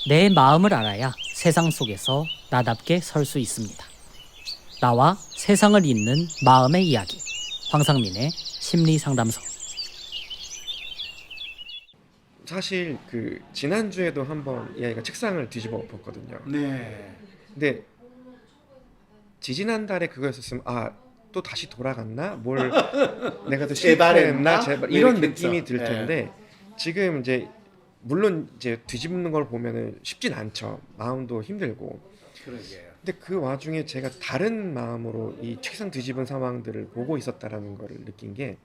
내 마음을 알아야 세상 속에서 나답게 설 수 있습니다. 나와 세상을 잇는 마음의 이야기. 황상민의 심리상담소. 사실 그 지난주에도 한번 이 아이가 책상을 뒤집어 엎었거든요. 네. 근데 지지난달에 그거였었으면 또 다시 돌아갔나? 뭘 내가 더 재발했나? 실패했나? 제발 이런 이렇게 느낌이 했죠. 들 텐데 지금 이제 물론 이제 뒤집는 걸 보면은 쉽진 않죠. 마음도 힘들고. 그러게요. 근데 그 와중에 제가 다른 마음으로 이 책상 뒤집은 상황들을 보고 있었다라는 거를 느낀 게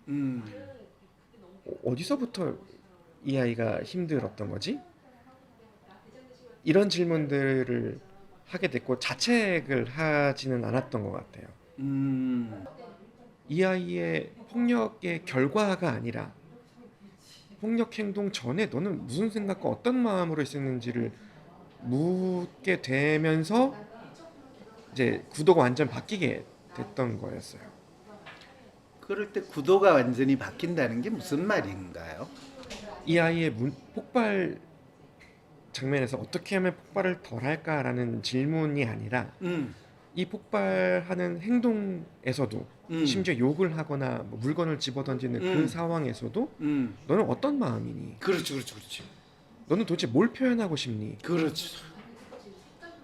어디서부터 이 아이가 힘들었던 거지? 이런 질문들을 하게 됐고 자책을 하지는 않았던 것 같아요. 이 아이의 폭력의 결과가 아니라 폭력 행동 전에 너는 무슨 생각과 어떤 마음으로 있었는지를 묻게 되면서 이제 구도가 완전 바뀌게 됐던 거였어요. 그럴 때 구도가 완전히 바뀐다는 게 무슨 말인가요? 이 아이의 폭발 장면에서 어떻게 하면 폭발을 덜 할까라는 질문이 아니라 이 폭발하는 행동에서도 심지어 욕을 하거나 뭐 물건을 집어던지는 그 상황에서도 너는 어떤 마음이니? 그렇지. 너는 도대체 뭘 표현하고 싶니? 그렇지.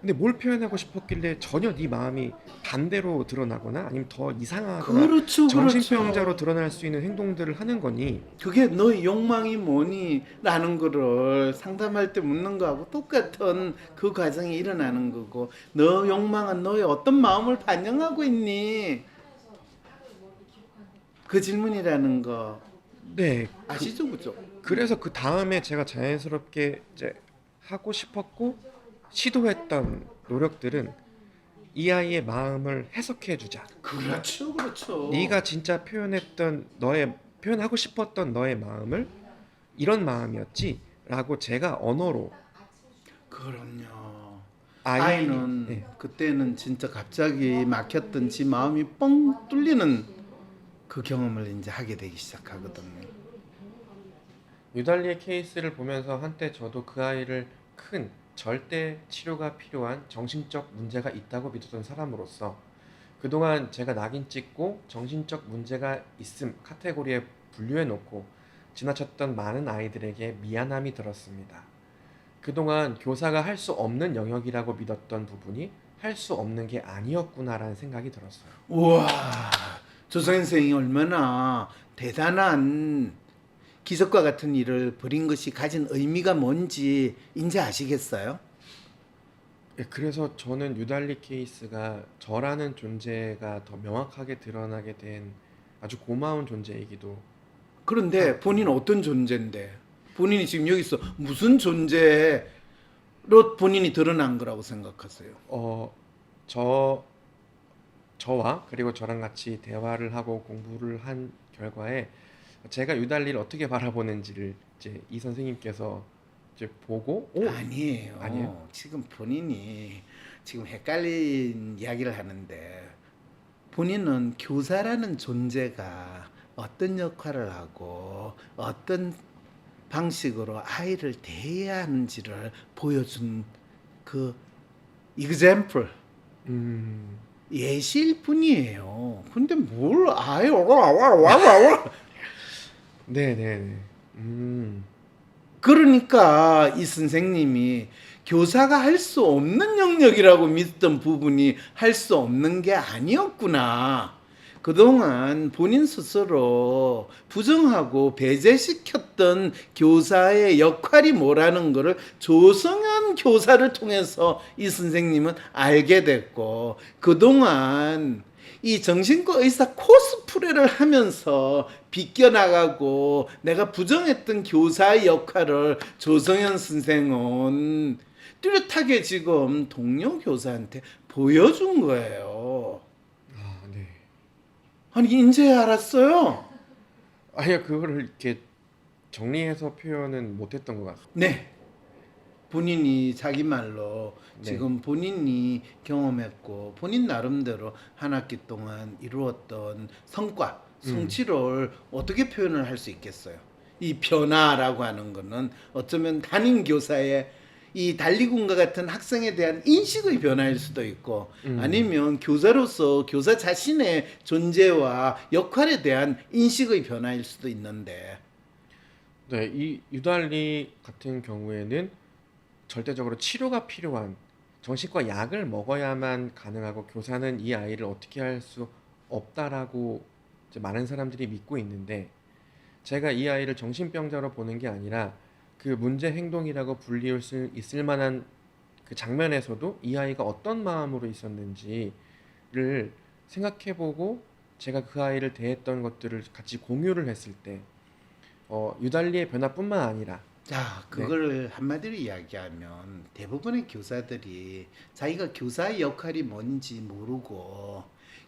근데 뭘 표현하고 싶었길래 전혀 네 마음이 반대로 드러나거나 아니면 더 이상하거나 그렇죠. 정신병자로 드러날 수 있는 행동들을 하는 거니? 그게 너의 욕망이 뭐니? 라는 거를 상담할 때 묻는 거하고 똑같은 그 과정이 일어나는 거고, 너 욕망은 너의 어떤 마음을 반영하고 있니? 그 질문이라는 거 네. 아시죠? 그죠? 그래서 그 다음에 제가 자연스럽게 이제 하고 싶었고 시도했던 노력들은 이 아이의 마음을 해석해 주자. 그렇죠. 네가 진짜 표현하고 싶었던 너의 마음을 이런 마음이었지라고 제가 언어로 그럼요. 아이- 아이는 네. 그때는 진짜 갑자기 막혔던 지 마음이 뻥 뚫리는 그 경험을 이제 하게 되기 시작하거든요. 유달리의 케이스를 보면서 한때 저도 그 아이를 큰 절대 치료가 필요한 정신적 문제가 있다고 믿었던 사람으로서 그동안 제가 낙인 찍고 정신적 문제가 있음 카테고리에 분류해 놓고 지나쳤던 많은 아이들에게 미안함이 들었습니다. 그동안 교사가 할 수 없는 영역이라고 믿었던 부분이 할 수 없는 게 아니었구나라는 생각이 들었어요. 우와, 조 선생이 얼마나 대단한 기적과 같은 일을 벌인 것이 가진 의미가 뭔지 이제 아시겠어요? 그래서 저는 유달리 케이스가 저라는 존재가 더 명확하게 드러나게 된 아주 고마운 존재이기도. 그런데 본인은 어떤 존재인데? 본인이 지금 여기서 무슨 존재로 본인이 드러난 거라고 생각하세요? 저와 그리고 저랑 같이 대화를 하고 공부를 한 결과에 제가 유달리를 어떻게 바라보는지를 이제 이 선생님께서 이제 보고 아니에요. 아니에요? 지금 본인이 지금 헷갈린 이야기를 하는데 본인은 교사라는 존재가 어떤 역할을 하고 어떤 방식으로 아이를 대해야 하는지를 보여준 그 example 예시일 뿐이에요. 근데 뭘 네네네. 그러니까 이 선생님이 교사가 할 수 없는 영역이라고 믿던 부분이 할 수 없는 게 아니었구나. 그동안 본인 스스로 부정하고 배제시켰던 교사의 역할이 뭐라는 것을 조성현 교사를 통해서 이 선생님은 알게 됐고, 그동안 이 정신과 의사 코스프레를 하면서 비껴나가고 내가 부정했던 교사의 역할을 조성현 선생은 뚜렷하게 지금 동료 교사한테 보여준 거예요. 네. 아니 이제 알았어요? 아니요, 그거를 이렇게 정리해서 표현은 못했던 것 같아요. 네. 본인이 자기 말로 네. 지금 본인이 경험했고 본인 나름대로 한 학기 동안 이루었던 성과, 성취를 어떻게 표현을 할 수 있겠어요? 이 변화라고 하는 거는 어쩌면 담임 교사의 이 달리군과 같은 학생에 대한 인식의 변화일 수도 있고 음. 아니면 교사로서 교사 자신의 존재와 역할에 대한 인식의 변화일 수도 있는데 네, 이 유달리 같은 경우에는 절대적으로 치료가 필요한 정신과 약을 먹어야만 가능하고 교사는 이 아이를 어떻게 할 수 없다라고 이제 많은 사람들이 믿고 있는데 제가 이 아이를 정신병자로 보는 게 아니라 그 문제 행동이라고 불리울 수 있을 만한 그 장면에서도 이 아이가 어떤 마음으로 있었는지를 생각해보고 제가 그 아이를 대했던 것들을 같이 공유를 했을 때 유달리의 변화뿐만 아니라 자, 네. 그걸 한마디로 이야기하면 대부분의 교사들이 자기가 교사의 역할이 뭔지 모르고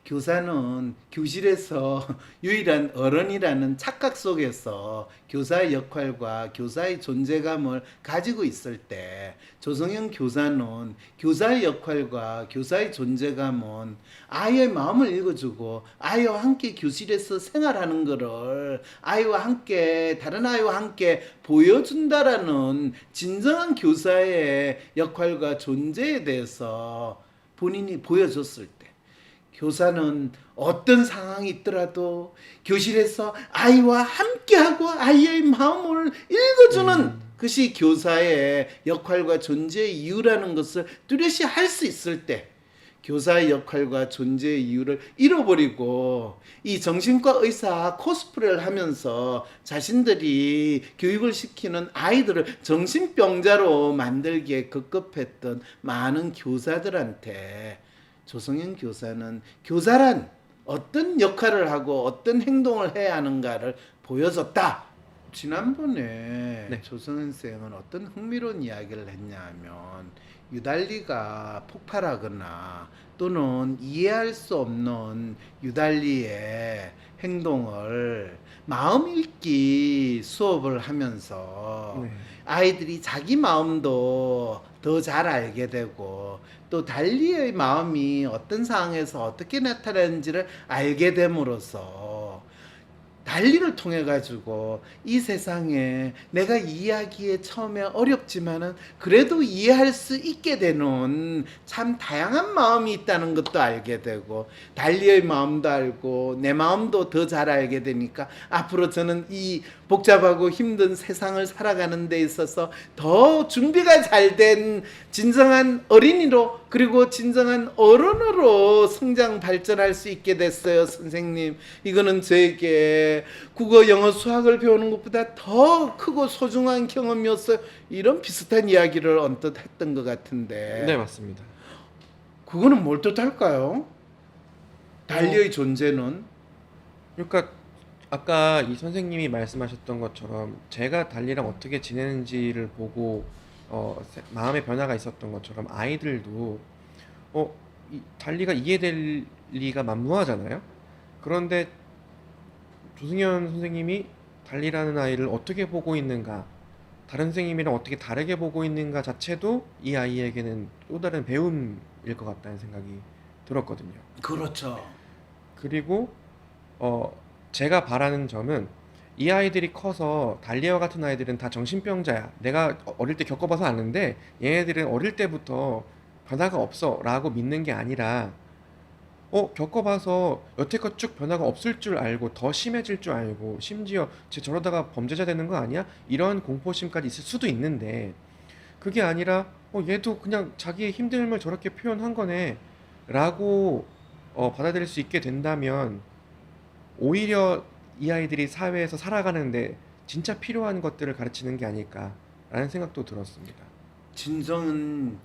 교사는 교실에서 유일한 어른이라는 착각 속에서 교사의 역할과 교사의 존재감을 가지고 있을 때 조성현 교사는 교사의 역할과 교사의 존재감은 아이의 마음을 읽어주고 아이와 함께 교실에서 생활하는 것을 아이와 함께 다른 아이와 함께 보여준다라는 진정한 교사의 역할과 존재에 대해서 본인이 보여줬을 때 교사는 어떤 상황이 있더라도 교실에서 아이와 함께하고 아이의 마음을 읽어주는 것이 교사의 역할과 존재의 이유라는 것을 뚜렷이 할 수 있을 때 교사의 역할과 존재의 이유를 잃어버리고 이 정신과 의사 코스프레를 하면서 자신들이 교육을 시키는 아이들을 정신병자로 만들기에 급급했던 많은 교사들한테 조성현 교사는 교사란 어떤 역할을 하고 어떤 행동을 해야 하는가를 보여줬다. 지난번에 네. 조성현 쌤은 어떤 흥미로운 이야기를 했냐면 유달리가 폭발하거나 또는 이해할 수 없는 유달리의 행동을 마음 읽기 수업을 하면서 네. 아이들이 자기 마음도 더 잘 알게 되고 또 달리의 마음이 어떤 상황에서 어떻게 나타나는지를 알게 됨으로써 달리를 통해 가지고 이 세상에 내가 이해하기에 처음에 어렵지만은 그래도 이해할 수 있게 되는 참 다양한 마음이 있다는 것도 알게 되고 달리의 마음도 알고 내 마음도 더 잘 알게 되니까 앞으로 저는 이 복잡하고 힘든 세상을 살아가는 데 있어서 더 준비가 잘 된 진정한 어린이로 그리고 진정한 어른으로 성장 발전할 수 있게 됐어요. 선생님, 이거는 저에게 국어, 영어, 수학을 배우는 것보다 더 크고 소중한 경험이었어요. 이런 비슷한 이야기를 언뜻 했던 것 같은데 네, 맞습니다. 그거는 뭘 뜻할까요? 달리의 존재는 그러니까 아까 이 선생님이 말씀하셨던 것처럼 제가 달리랑 어떻게 지내는지를 보고 마음의 변화가 있었던 것처럼 아이들도 이 달리가 이해될 리가 만무하잖아요. 그런데 조승현 선생님이 달리라는 아이를 어떻게 보고 있는가, 다른 선생님이랑 어떻게 다르게 보고 있는가 자체도 이 아이에게는 또 다른 배움일 것 같다는 생각이 들었거든요. 그렇죠. 그리고 제가 바라는 점은 이 아이들이 커서 달리와 같은 아이들은 다 정신병자야. 내가 어릴 때 겪어봐서 아는데 얘네들은 어릴 때부터 변화가 없어 라고 믿는 게 아니라 겪어봐서 여태껏 쭉 변화가 없을 줄 알고 더 심해질 줄 알고 심지어 쟤 저러다가 범죄자 되는 거 아니야? 이런 공포심까지 있을 수도 있는데 그게 아니라 얘도 그냥 자기의 힘듦을 저렇게 표현한 거네 라고 받아들일 수 있게 된다면 오히려 이 아이들이 사회에서 살아가는데 진짜 필요한 것들을 가르치는 게 아닐까라는 생각도 들었습니다. 진정은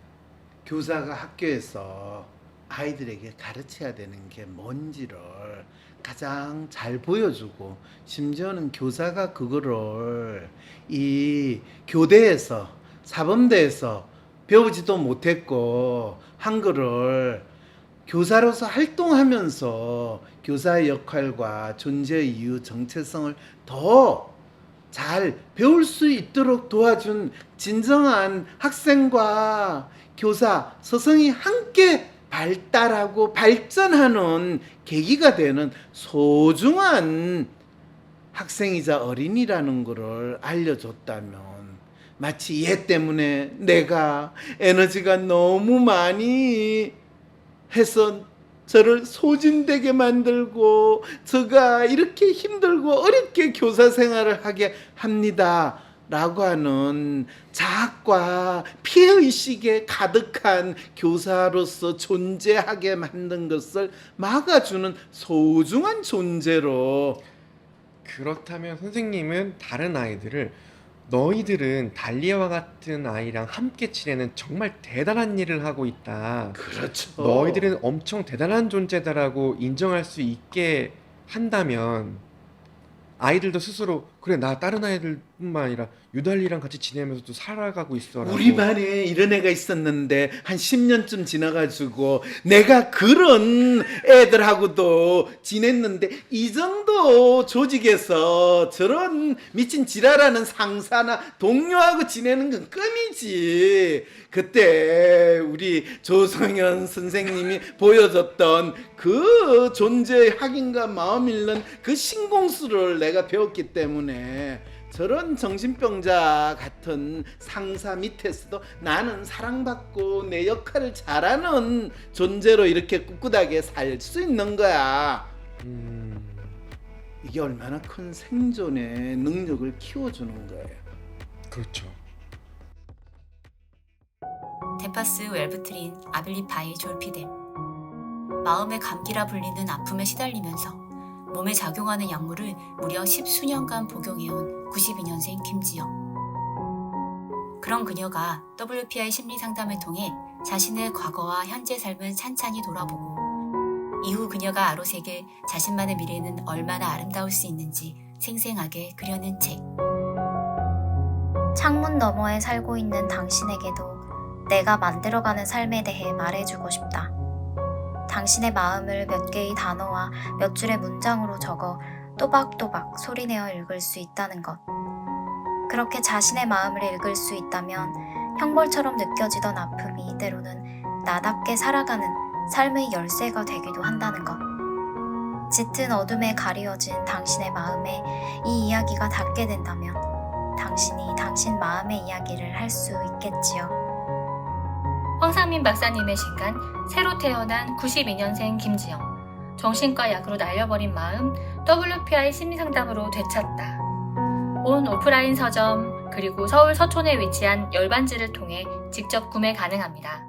교사가 학교에서 아이들에게 가르쳐야 되는 게 뭔지를 가장 잘 보여주고 심지어는 교사가 그거를 이 교대에서 사범대에서 배우지도 못했고 한글을 교사로서 활동하면서 교사의 역할과 존재의 이유, 정체성을 더 잘 배울 수 있도록 도와준 진정한 학생과 교사, 서성이 함께 발달하고 발전하는 계기가 되는 소중한 학생이자 어린이라는 것을 알려줬다면 마치 얘 때문에 내가 에너지가 너무 많이 해서 저를 소진되게 만들고 저가 이렇게 힘들고 어렵게 교사 생활을 하게 합니다 라고 하는 자학과 피해의식에 가득한 교사로서 존재하게 만든 것을 막아주는 소중한 존재로. 그렇다면 선생님은 다른 아이들을 너희들은 달리아와 같은 아이랑 함께 지내는 정말 대단한 일을 하고 있다. 그렇죠. 너희들은 엄청 대단한 존재다라고 인정할 수 있게 한다면 아이들도 스스로 그래 나 다른 아이들뿐만 아니라 유달리랑 같이 지내면서도 살아가고 있어라고. 우리 반에 이런 애가 있었는데 한 10년쯤 지나가지고 내가 그런 애들하고도 지냈는데 이 정도 조직에서 저런 미친 지랄하는 상사나 동료하고 지내는 건 꿈이지. 그때 우리 조성현 선생님이 보여줬던 그 존재의 확인과 마음 읽는 그 신공수를 내가 배웠기 때문에 저런 정신병자 같은 상사 밑에서도 나는 사랑받고 내 역할을 잘하는 존재로 이렇게 꿋꿋하게 살 수 있는 거야. 이게 얼마나 큰 생존의 능력을 키워주는 거예요. 그렇죠. 데파스 웰브트린 아빌리파이 졸피뎀. 마음의 감기라 불리는 아픔에 시달리면서 몸에 작용하는 약물을 무려 10수년간 복용해온 92년생 김지영. 그런 그녀가 WPI 심리상담을 통해 자신의 과거와 현재 삶을 찬찬히 돌아보고 이후 그녀가 아로새길 자신만의 미래는 얼마나 아름다울 수 있는지 생생하게 그려낸 책. 창문 너머에 살고 있는 당신에게도 내가 만들어가는 삶에 대해 말해주고 싶다. 당신의 마음을 몇 개의 단어와 몇 줄의 문장으로 적어 또박또박 소리내어 읽을 수 있다는 것. 그렇게 자신의 마음을 읽을 수 있다면 형벌처럼 느껴지던 아픔이 때로는 나답게 살아가는 삶의 열쇠가 되기도 한다는 것. 짙은 어둠에 가리워진 당신의 마음에 이 이야기가 닿게 된다면 당신이 당신 마음의 이야기를 할 수 있겠지요. 황상민 박사님의 시간, 새로 태어난 92년생 김지영. 정신과 약으로 날려버린 마음, WPI 심리상담으로 되찾다. 온 오프라인 서점, 그리고 서울 서촌에 위치한 열반지를 통해 직접 구매 가능합니다.